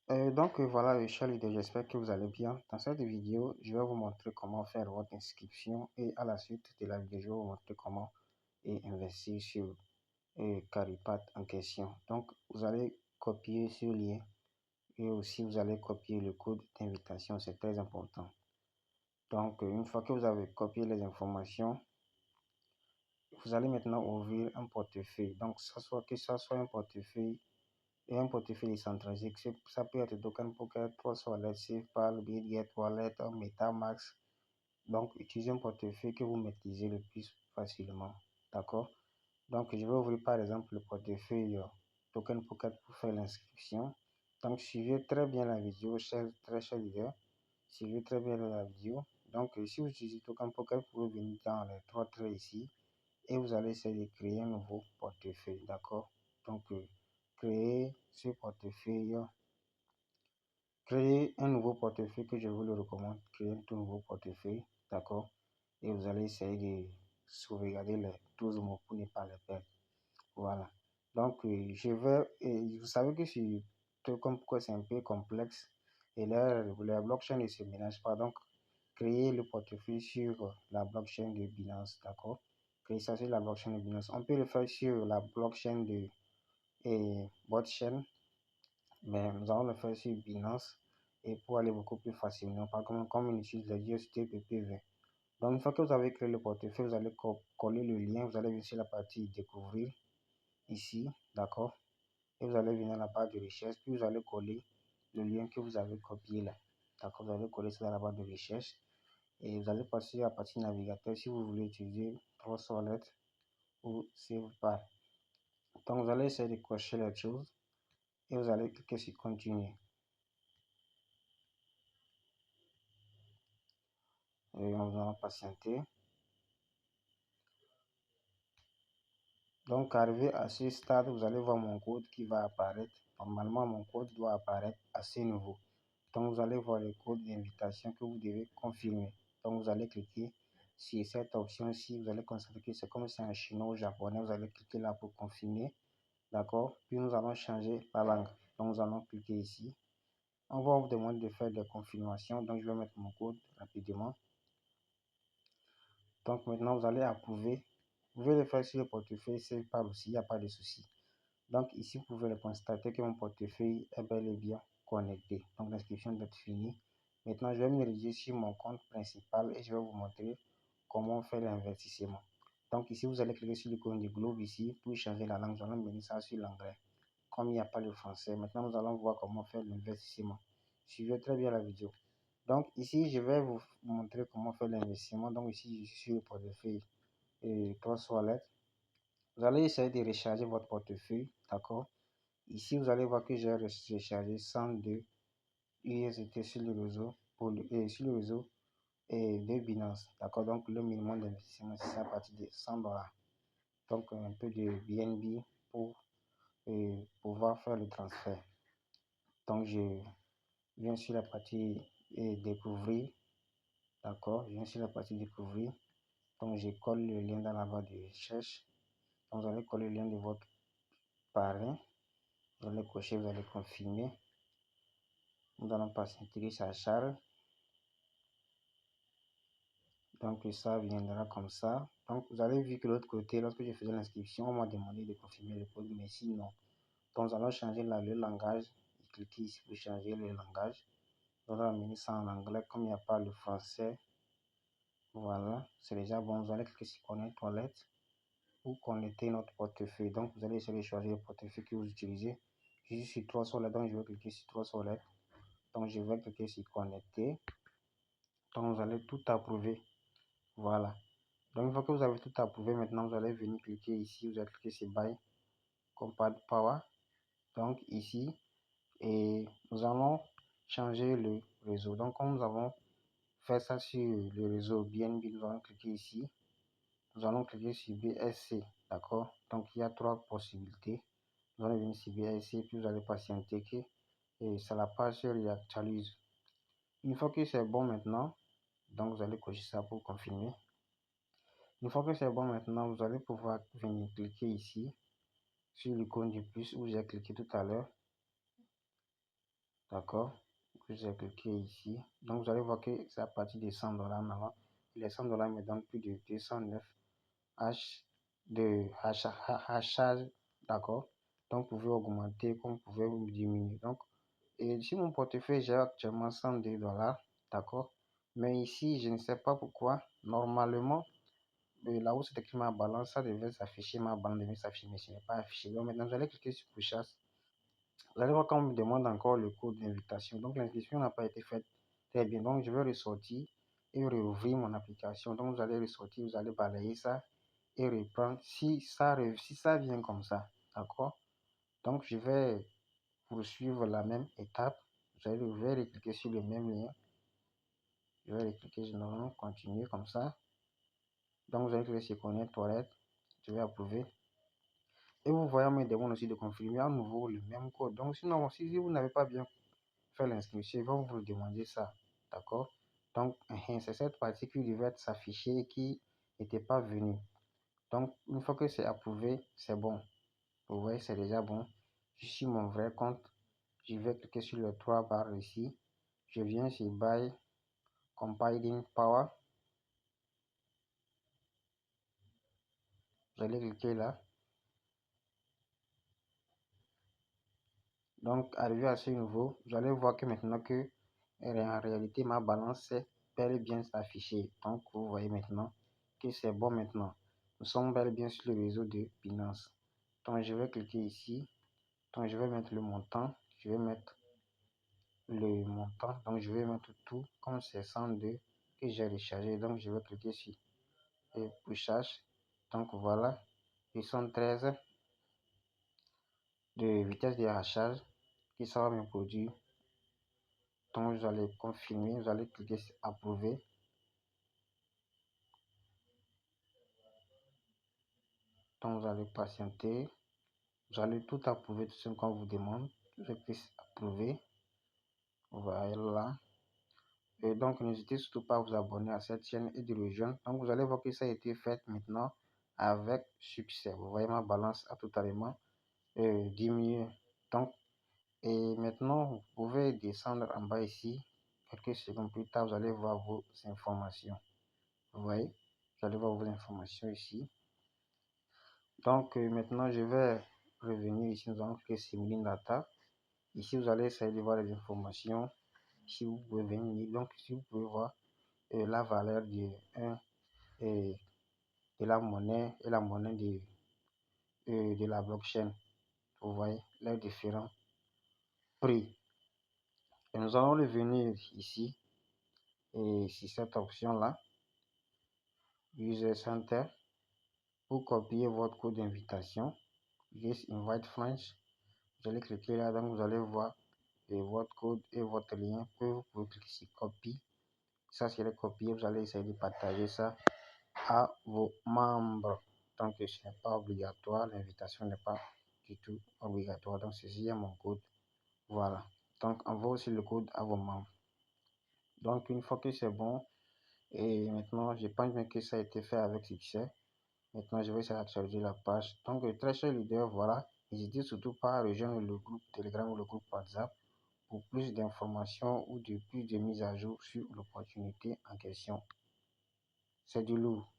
Voilà, chers leaders, j'espère que vous allez bien. Dans cette vidéo, je vais vous montrer comment faire votre inscription et à la suite de la vidéo, je vais vous montrer comment investir sur Caripat en question. Donc, vous allez copier ce lien et aussi vous allez copier le code d'invitation, c'est très important. Donc, une fois que vous avez copié les informations, vous allez maintenant ouvrir un portefeuille. Donc, que ça soit un portefeuille et un portefeuille décentralisé. Ça peut être Token Pocket, Trust Wallet, SafePal, Bitget Wallet, MetaMask. Donc, utilisez un portefeuille que vous maîtrisez le plus facilement. D'accord? Donc, je vais ouvrir par exemple le portefeuille Token Pocket pour faire l'inscription. Donc, suivez très bien la vidéo, très cher leader. Suivez très bien la vidéo. Donc, si vous utilisez Token Pocket, vous pouvez venir dans les trois traits ici et vous allez essayer de créer un nouveau portefeuille. D'accord? Donc, créer ce portefeuille, créer un nouveau portefeuille que je vous le recommande, créer un tout nouveau portefeuille, d'accord, et vous allez essayer de sauvegarder les 12 mots pour ne pas les perdre. Voilà, donc vous savez que comme quoi c'est un peu complexe et là la blockchain ne se mélange pas, donc créer le portefeuille sur la blockchain de Binance, d'accord, créer ça sur la blockchain de Binance, on peut le faire sur la blockchain de Botchain, mais nous allons le faire sur Binance et pour aller beaucoup plus facilement, par exemple, comme on utilise le UST PPV. Donc, une fois que vous avez créé le portefeuille, vous allez coller le lien, vous allez venir sur la partie découvrir ici, d'accord, et vous allez venir à la barre de recherche, puis vous allez coller le lien que vous avez copié là, d'accord, vous allez coller ça dans la barre de recherche et vous allez passer à la partie navigateur si vous voulez utiliser Trust Wallet ou SafePal. Donc, vous allez essayer de cocher les choses et vous allez cliquer sur continuer. Et on va patienter. Donc, arrivé à ce stade, vous allez voir mon code qui va apparaître. Normalement, mon code doit apparaître à ce niveau. Donc, vous allez voir le code d'invitation que vous devez confirmer. Donc, vous allez cliquer sur cette option-ci. Vous allez constater que c'est comme si c'est un chinois ou japonais. Vous allez cliquer là pour confirmer. D'accord? Puis, nous allons changer la langue. Donc, nous allons cliquer ici. On va vous demander de faire des confirmations. Donc, je vais mettre mon code rapidement. Donc, maintenant, vous allez approuver. Vous pouvez le faire sur le portefeuille SafePal aussi, il n'y a pas de souci. Donc ici, vous pouvez le constater que mon portefeuille est bel et bien connecté. Donc l'inscription doit être finie. Maintenant, je vais me diriger sur mon compte principal et je vais vous montrer comment faire l'investissement. Donc ici, vous allez cliquer sur l'icône du globe ici pour changer la langue. Nous allons mettre ça sur l'anglais. Comme il n'y a pas le français, maintenant nous allons voir comment faire l'investissement. Suivez très bien la vidéo. Donc ici, je vais vous montrer comment faire l'investissement. Donc ici, je suis sur le portefeuille et Trust Wallet. Vous allez essayer de recharger votre portefeuille, d'accord. Ici, vous allez voir que j'ai rechargé 102 USDT sur le réseau, sur le réseau de Binance, d'accord. Donc, le minimum d'investissement, c'est à partir de 100 $. Donc, un peu de BNB pour pouvoir faire le transfert. Donc, je viens sur la partie découvrir, d'accord. Je viens sur la partie découvrir. Donc, je colle le lien dans la barre de recherche. Donc, vous allez coller le lien de votre parrain. Vous allez cocher, vous allez confirmer. Nous allons patienter que ça charge. Donc ça viendra comme ça. Donc vous avez vu que l'autre côté, lorsque je faisais l'inscription, on m'a demandé de confirmer le code, mais sinon. Donc nous allons changer le langage. Cliquez ici pour changer le langage. Nous allons amener ça en anglais, comme il n'y a pas le français. Voilà, c'est déjà bon. Vous allez cliquer sur Connect Wallet pour connecter notre portefeuille. Donc vous allez essayer de choisir le portefeuille que vous utilisez. Je suis sur 3 Wallet, donc je vais cliquer sur 3 Wallet. Donc je vais cliquer sur Connecter. Donc vous allez tout approuver. Voilà. Donc une fois que vous avez tout approuvé, maintenant vous allez venir cliquer ici, vous allez cliquer sur Buy Compact Power. Donc ici, et nous allons changer le réseau. Donc comme nous avons fait ça sur le réseau BNB, nous allons cliquer ici. Nous allons cliquer sur BSC, d'accord. Donc il y a trois possibilités. Vous allez venir sur BSC, puis vous allez patienter que c'est la page se réactualise. Une fois que c'est bon maintenant, donc vous allez cocher ça pour confirmer. Une fois que c'est bon maintenant, vous allez pouvoir venir cliquer ici sur l'icône du plus où j'ai cliqué tout à l'heure. D'accord. J'ai cliqué ici. Donc, vous allez voir que c'est à partir de $100 maintenant. Les $100 me donnent plus de 209 H de hachage. D'accord. Donc, vous pouvez augmenter comme vous pouvez diminuer. Donc, et si mon portefeuille, j'ai actuellement $102. D'accord. Mais ici, je ne sais pas pourquoi. Normalement, là où c'est écrit ma balance, ça devait s'afficher, ma balance devait s'afficher, mais ce n'est pas affiché. Donc, maintenant, vous allez cliquer sur Pushas. Vous allez voir qu'on me demande encore le code d'invitation. Donc, l'inscription n'a pas été faite très bien. Donc, je vais ressortir et rouvrir mon application. Donc, vous allez ressortir, vous allez balayer ça et reprendre si ça vient comme ça. D'accord? Donc, je vais poursuivre la même étape. Je vais recliquer sur le même lien. Je vais recliquer sur non, continuer comme ça. Donc, vous allez cliquer sur connaître toilette. Je vais approuver. Et vous voyez, on me demande aussi de confirmer à nouveau le même code. Donc, sinon, si vous n'avez pas bien fait l'inscription, ils vont vous demander ça. D'accord? Donc, c'est cette partie qui devait s'afficher et qui n'était pas venue. Donc, une fois que c'est approuvé, c'est bon. Vous voyez, c'est déjà bon. Je suis mon vrai compte. Je vais cliquer sur les trois barres ici. Je viens sur Buy Compiling Power. Vous allez cliquer là. Donc, arrivé à ce niveau, vous allez voir que maintenant que en réalité ma balance est bel et bien affichée. Donc, vous voyez maintenant que c'est bon maintenant. Nous sommes bel et bien sur le réseau de Binance. Donc, je vais cliquer ici. Donc, je vais mettre le montant. Je vais mettre le montant. Donc, je vais mettre tout comme c'est 102 que j'ai rechargé. Donc, je vais cliquer sur pushage. Donc, voilà. Ils sont 13 de vitesse de hachage qui sera bien produit. Donc, vous allez confirmer, vous allez cliquer sur approuver. Donc, vous allez patienter. Vous allez tout approuver, tout ce qu'on vous demande. Je clique sur approuver. Voilà. Et donc, n'hésitez surtout pas à vous abonner à cette chaîne et de rejoindre. Donc, vous allez voir que ça a été fait maintenant avec succès. Vous voyez, ma balance a totalement diminué. Donc, et maintenant, vous pouvez descendre en bas ici. Quelques secondes plus tard, vous allez voir vos informations. Vous voyez, vous allez voir vos informations ici. Donc, maintenant, je vais revenir ici. Nous allons cliquer sur Milling Data. Ici, vous allez essayer de voir les informations. Ici, vous pouvez venir. Donc, ici, vous pouvez voir la valeur de la monnaie et la monnaie de la blockchain. Vous voyez les différents prix. Et nous allons revenir ici et sur cette option là, User Center, pour copier votre code d'invitation. Just invite friends. Vous allez cliquer là, donc vous allez voir votre code et votre lien. Vous pouvez cliquer sur copie. Ça, c'est le copier. Vous allez essayer de partager ça à vos membres. Donc, ce n'est pas obligatoire. L'invitation n'est pas du tout obligatoire. Donc, ceci est mon code. Voilà. Donc, envoie aussi le code à vos membres. Donc, une fois que c'est bon, et maintenant, je pense bien que ça a été fait avec succès. Maintenant, je vais essayer d'actualiser la page. Donc, très cher leader, voilà. N'hésitez surtout pas à rejoindre le groupe Telegram ou le groupe WhatsApp pour plus d'informations ou de plus de mises à jour sur l'opportunité en question. C'est du lourd.